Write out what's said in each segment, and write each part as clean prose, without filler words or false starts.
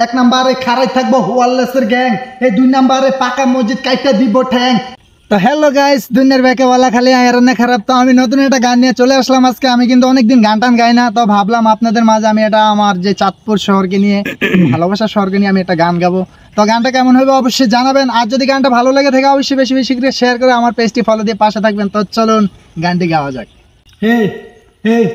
এক নম্বরে খারাই থাকবো ওয়ারলেসের গ্যাং, এই 2 নম্বরে পাকা মসজিদ কাইটা দিব ঠ্যাং। তো হ্যালো গাইস, দুনিয়ার ব্যাকে বলা খালি আয়রনে খারাপ। তো আমি নতুন একটা গান নিয়ে চলে আসলাম আজকে। আমি কিন্তু অনেকদিন গান টান গাই না, তো ভাবলাম আপনাদের মাঝে আমি এটা আমার যে চাঁদপুর শহরকে নিয়ে ভালোবাসার শহরকে নিয়ে আমি একটা গান গাবো। তো গানটা কেমন হবে অবশ্যই জানাবেন, আর যদি গানটা ভালো লেগে থাকে অবশ্যই বেশি বেশি করে শেয়ার করে আমার পেজটি ফলো দিয়ে পাশে থাকবেন। তো চলুন গানটি গাওয়া যাক।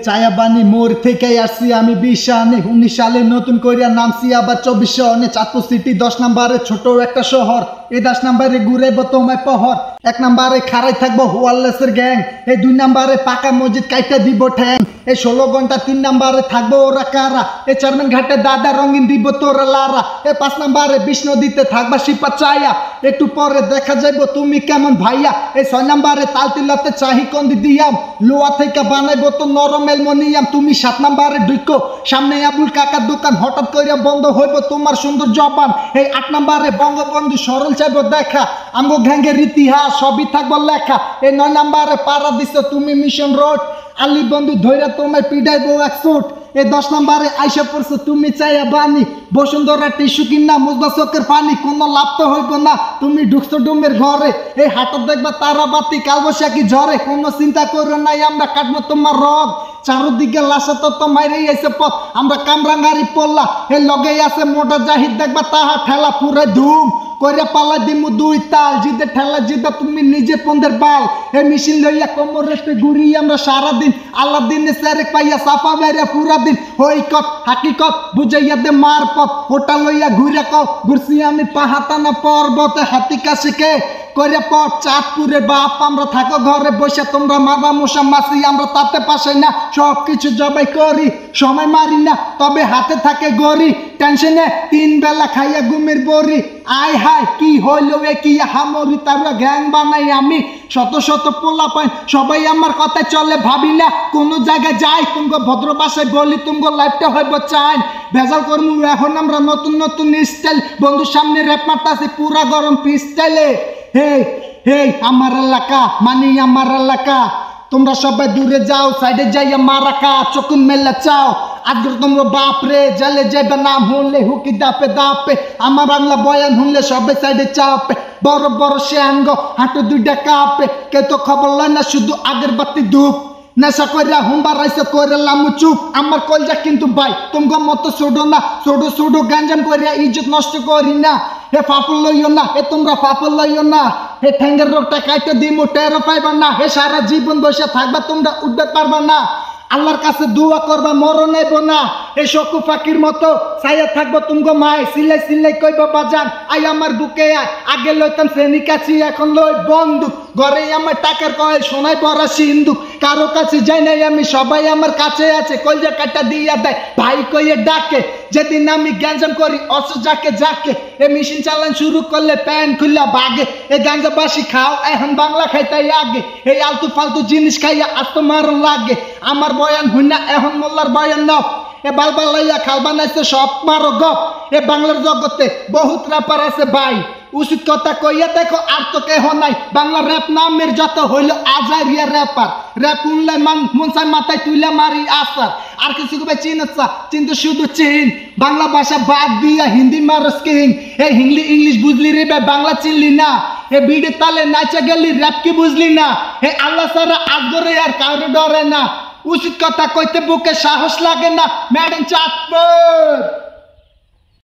চায়া বানি মোর থেকে আসছি আমি 20 সালে, 19 সালে নতুন করিয়া নামছি আবার 24 সনে। চাঁদপুর সিটি 10 নম্বরে ছোট একটা শহর, এই 10 নম্বরে ঘুরে তোমায় পহর। 1 নম্বরে খারাই থাকবো ওয়ারলেসের গ্যাং, এই 2 নম্বরে পাকা মসজিদ কাইটা দিব ঠ্যাং। এই 16 ঘন্টা 3 নম্বরে থাকবো ওরা কারা, এই চেয়ারম্যান ঘাটে দাদা রঙিন দিব তোরা লারা। এই 5 নম্বরে বিষ্ণু দিতে থাকবা শিপা চায়া, একটু পরে দেখা যাইবো তুমি কেমন ভাইয়া। এই 6 নম্বরে তালতিলাতে চাহি কন্দি দিয়াম, লোয়া থেকে বানাইবো তো নরম অ্যালুমিনিয়াম। তুমি 7 নম্বরে ঢুকো, সামনে আবুল কাকার দোকান, হঠাৎ করে বন্ধ হইব তোমার সুন্দর জবান। এই 8 নম্বরে বঙ্গবন্ধু সরল চাইবো দেখা, আমগো গ্যাংয়ের ইতিহাস সবই থাকবো লেখা। এই 9 নম্বরে পাড়া দিছো তুমি মিশন রোড, আলী বন্ধু ধৈরা তোমায় পিডাইবো 1 ফুট। এই 10 নম্বরে আইসা পড়ছো তুমি চাইয়া বানি, বসুন্ধরা টিস্যু কিনা মুজবা চোখের পানি, কোনো লাভ তো হইব না তুমি ঢুকছো ডুমের ঘরে। এই হাটত দেখবা তারা বাতি কালবৈশাখী ঝরে, কোনো চিন্তা করো নাই আমরা কাটবো তোমার রগ। চারদিকে লাশা তো মাইরেই আইছে পথ, আমরা কামরাঙ্গারি পড়লা। এই লগে আছে মোটা জাহিদ দেখবা তাহা ঠেলা পুরে ধুম কইরা পালা দিমু 2 তাল, জিদে ঠেলা জিদা তুমি নিজে পন্দের বাল। এই মেশিন লইয়া কোমর রেস্টে ঘুরি আমরা সারাদিন, আল্লাহ দিনে সেরেক পাইয়া সাফা বেরিয়া পুরা দিন। হইকত হাকিকত বুঝাইয়া দে মার পথ, ওটা লইয়া ঘুরে কও ঘুরছি আমি পাহাতানা পর্বতে হাতি কাশিকে করে পর। চাঁদপুরে বাপ আমরা থাকো ঘরে বসে, তোমরা মারবা মশা মাসি আমরা তাতে পাশে না। সব কিছু জবাই করি সময় মারি না, তবে হাতে থাকে গড়ি। টেনশনে 3 বেলা খাইয়া ঘুমের বড়ি। আয় হায় কি হইলো এ কি হামরি, তারা গ্যাং বানাই আমি শত শত পোলা পাই, সবাই আমার কথায় চলে ভাবি না কোনো জায়গায় যাই। তুমগো ভদ্র ভাষায় বলি তুমগো লাইফটা হইব চাই ভেজাল করমু এখন আমরা নতুন নতুন স্টাইল, বন্ধুর সামনে র্যাপ মারতাছি পুরা গরম পিস্টাইলে। হেই আমার এলাকা মানি আমার এলাকা, তোমরা সবাই দূরে যাও সাইডে যাইয়া মারাকা চকুন মেলা চাও। আজকে তোমরা বাপরে জেলে যাবে নাম শুনলে হুকি দাপে দাপে, আমার বাংলা বয়ান শুনলে সবাই সাইডে চাপে। বড় বড় সে আঙ্গ হাঁটু 2টা কাঁপে, কেউ তো খবর লয় না শুধু আগের বাতি ধূপ। নেশা কইরা হুম্বার রাইসে কইরা লামু চুপ, আমার কলজা কিন্তু ভাই তোমগো মতো ছোড়ো না, ছোড়ো ছোড়ো গাঞ্জাম কইরা ইজ্জত নষ্ট করি না। হে পাপল লইও না, হে তোমরা পাপল লইও না, হে ঠ্যাঙ্গের রোগটা কাইতে দিমু টেরো পাইবা না। হে সারা জীবন বসে থাকবা তোমরা উঠতে পারবা না, আল্লাহর কাছে দোয়া করবা মরণ নেব না। এই শকু ফাকির মতো ছায়া থাকবো তুমগো মায়, সিলাই সিলাই কইব বাজান আই আমার বুকে আয়। আগে লইতাম শ্রেণী কাছি এখন লই বন্দুক, ঘরে আমার টাকার কয়েল সোনায় পরা সিন্দুক। কারো কাছে যাই নাই আমি সবাই আমার কাছে আছে, কলজা কাটা দিয়া দেয় ভাই কইয়ে ডাকে। যেদিন আমি গ্যাঞ্জাম করি অস্ত্র যাকে যাকে, এ মেশিন চালান শুরু করলে প্যান খুললা বাগে। এই গাঞ্জা বাসি খাও এখন বাংলা খাইতাই আগে, এই আলতু ফালতু জিনিস খাইয়া আত্মমার লাগে। আমার বয়ান হুইনা এখন মোল্লার বয়ান নাও, এ বালবাল লাইয়া খাল বানাইছে সব মারো গপ। এ বাংলার জগতে বহুত র্যাপার আছে ভাই, উচিত কথা কইয়া দেখো আর তো কেহ নাই। বাংলা র্যাপ নামের যত হইল আজারিয়া র্যাপার, র্যাপ উনলাই মনসাই মাথায় তুইলা মারি আসার। আর কিছু কবে চিনছা কিন্তু শুধু চিন, বাংলা ভাষা বাদ দিয়া হিন্দি মারস কিং। এই হিংলি ইংলিশ বুঝলি রে বাংলা চিনলি না, হে বিড়ে তালে নাচা গেলি র্যাপ কি বুঝলি না। হে আল্লাহ সারা আজগরে আর কারো ডরে না, উচিত কথা কইতে বুকে সাহস লাগে না। ম্যাডাম চাঁদপুর।